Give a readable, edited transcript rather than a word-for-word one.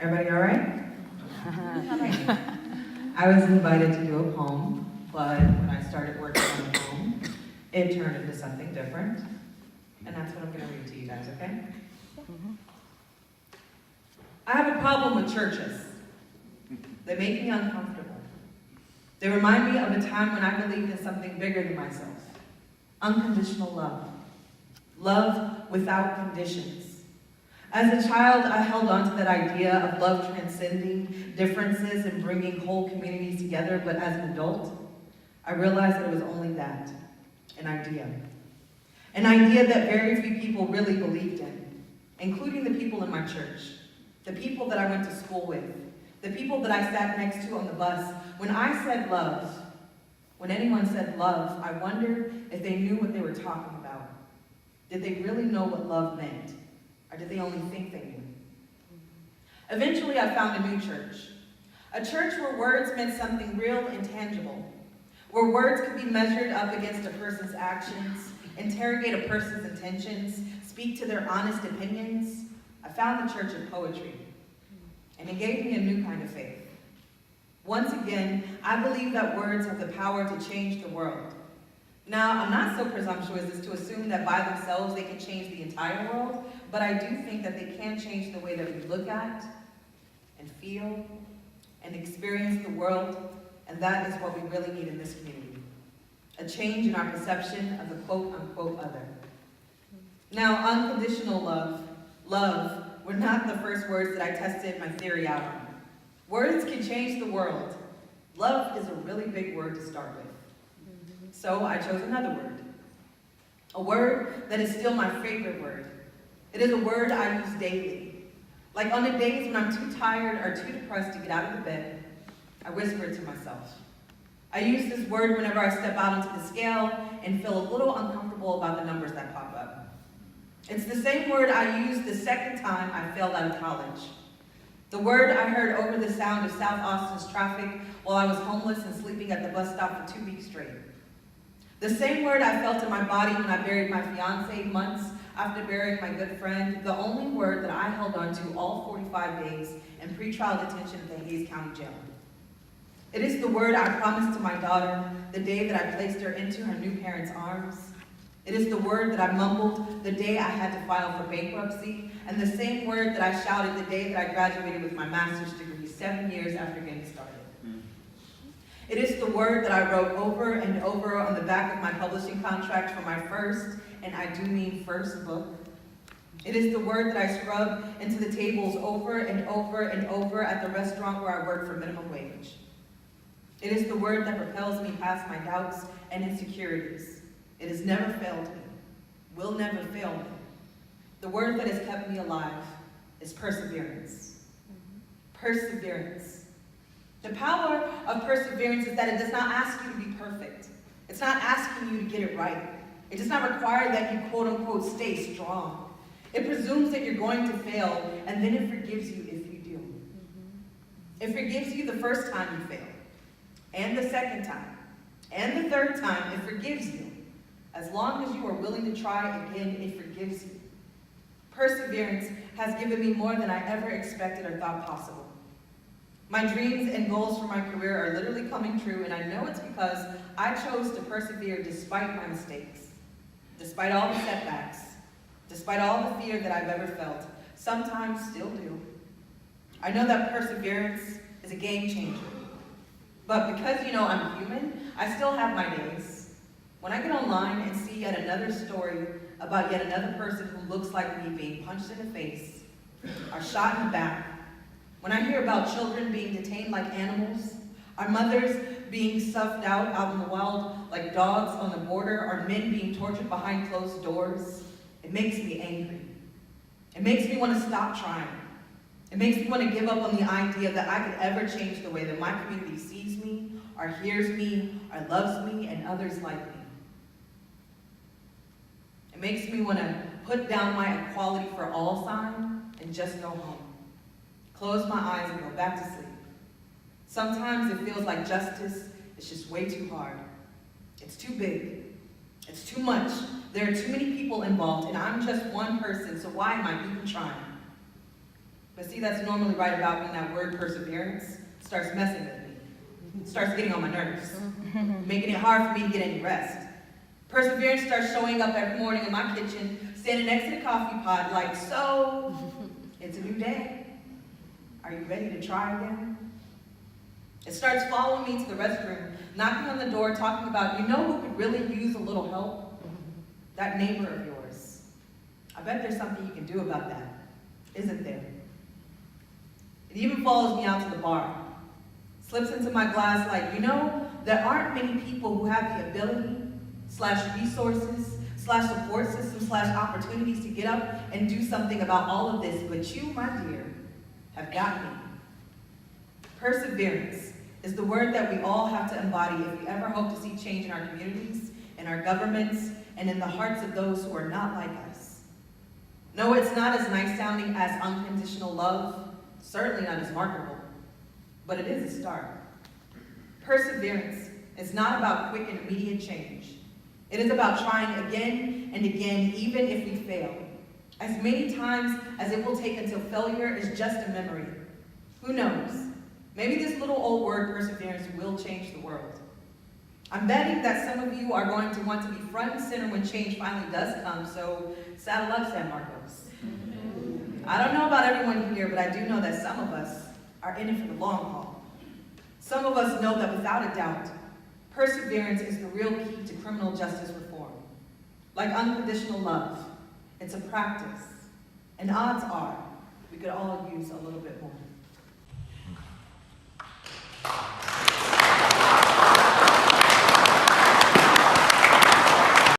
Everybody all right? I was invited to do a poem, but when I started working on the poem, it turned into something different. And that's what I'm going to read to you guys, okay? I have a problem with churches. They make me uncomfortable. They remind me of a time when I believed in something bigger than myself. Unconditional love. Love without conditions. As a child, I held on to that idea of love transcending differences and bringing whole communities together, but as an adult, I realized that it was only that, an idea. An idea that very few people really believed in, including the people in my church, the people that I went to school with, the people that I sat next to on the bus. When I said love, when anyone said love, I wondered if they knew what they were talking about. Did they really know what love meant? Or did they only think they knew? Eventually, I found a new church. A church where words meant something real and tangible. Where words could be measured up against a person's actions, interrogate a person's intentions, speak to their honest opinions. I found the church of poetry. And it gave me a new kind of faith. Once again, I believe that words have the power to change the world. Now, I'm not so presumptuous as to assume that by themselves they can change the entire world, but I do think that they can change the way that we look at and feel and experience the world, and that is what we really need in this community. A change in our perception of the quote-unquote other. Now, unconditional love were not the first words that I tested my theory out on. Words can change the world. Love is a really big word to start with. So I chose another word. A word that is still my favorite word. It is a word I use daily. Like on the days when I'm too tired or too depressed to get out of the bed, I whisper it to myself. I use this word whenever I step out onto the scale and feel a little uncomfortable about the numbers that pop up. It's the same word I used the second time I failed out of college. The word I heard over the sound of South Austin's traffic while I was homeless and sleeping at the bus stop for 2 weeks straight. The same word I felt in my body when I buried my fiance months after burying my good friend. The only word that I held on to all 45 days in pretrial detention at the Hayes County Jail. It is the word I promised to my daughter the day that I placed her into her new parents' arms. It is the word that I mumbled the day I had to file for bankruptcy, and the same word that I shouted the day that I graduated with my master's degree 7 years after getting started. It is the word that I wrote over and over on the back of my publishing contract for my first, and I do mean first, book. It is the word that I scrubbed into the tables over and over and over at the restaurant where I worked for minimum wage. It is the word that propels me past my doubts and insecurities. It has never failed me, will never fail me. The word that has kept me alive is perseverance. Perseverance. The power of perseverance is that it does not ask you to be perfect. It's not asking you to get it right. It does not require that you quote-unquote stay strong. It presumes that you're going to fail, and then it forgives you if you do. It forgives you the first time you fail, and the second time, and the third time. It forgives you. As long as you are willing to try again, it forgives you. Perseverance has given me more than I ever expected or thought possible. My dreams and goals for my career are literally coming true, and I know it's because I chose to persevere despite my mistakes, despite all the setbacks, despite all the fear that I've ever felt, sometimes still do. I know that perseverance is a game changer. But because, I'm human, I still have my days. When I get online and see yet another story about yet another person who looks like me being punched in the face or shot in the back, when I hear about children being detained like animals, our mothers being stuffed out in the wild like dogs on the border, or men being tortured behind closed doors, it makes me angry. It makes me want to stop trying. It makes me want to give up on the idea that I could ever change the way that my community sees me, or hears me, or loves me, and others like me. It makes me want to put down my equality for all sign and just go home. Close my eyes and go back to sleep. Sometimes it feels like justice is just way too hard. It's too big. It's too much. There are too many people involved, and I'm just one person, so why am I even trying? But see, see, that's normally right about when that word perseverance starts messing with me. It starts getting on my nerves, making it hard for me to get any rest. Perseverance starts showing up every morning in my kitchen, standing next to the coffee pot like, so, it's a new day. Are you ready to try again? It starts following me to the restroom, knocking on the door, talking about, you know who could really use a little help? That neighbor of yours. I bet there's something you can do about that, isn't there? It even follows me out to the bar. Slips into my glass like, you know, there aren't many people who have the ability, /resources, /support system, /opportunities to get up and do something about all of this, but you, my dear, have got me. Perseverance is the word that we all have to embody if we ever hope to see change in our communities, in our governments, and in the hearts of those who are not like us. No, it's not as nice sounding as unconditional love, certainly not as marketable, but it is a start. Perseverance is not about quick and immediate change. It is about trying again and again, even if we fail. As many times as it will take until failure is just a memory. Who knows? Maybe this little old word, perseverance, will change the world. I'm betting that some of you are going to want to be front and center when change finally does come, so saddle up, San Marcos. I don't know about everyone here, but I do know that some of us are in it for the long haul. Some of us know that without a doubt, perseverance is the real key to criminal justice reform. Like unconditional love, it's a practice, and odds are we could all use a little bit more.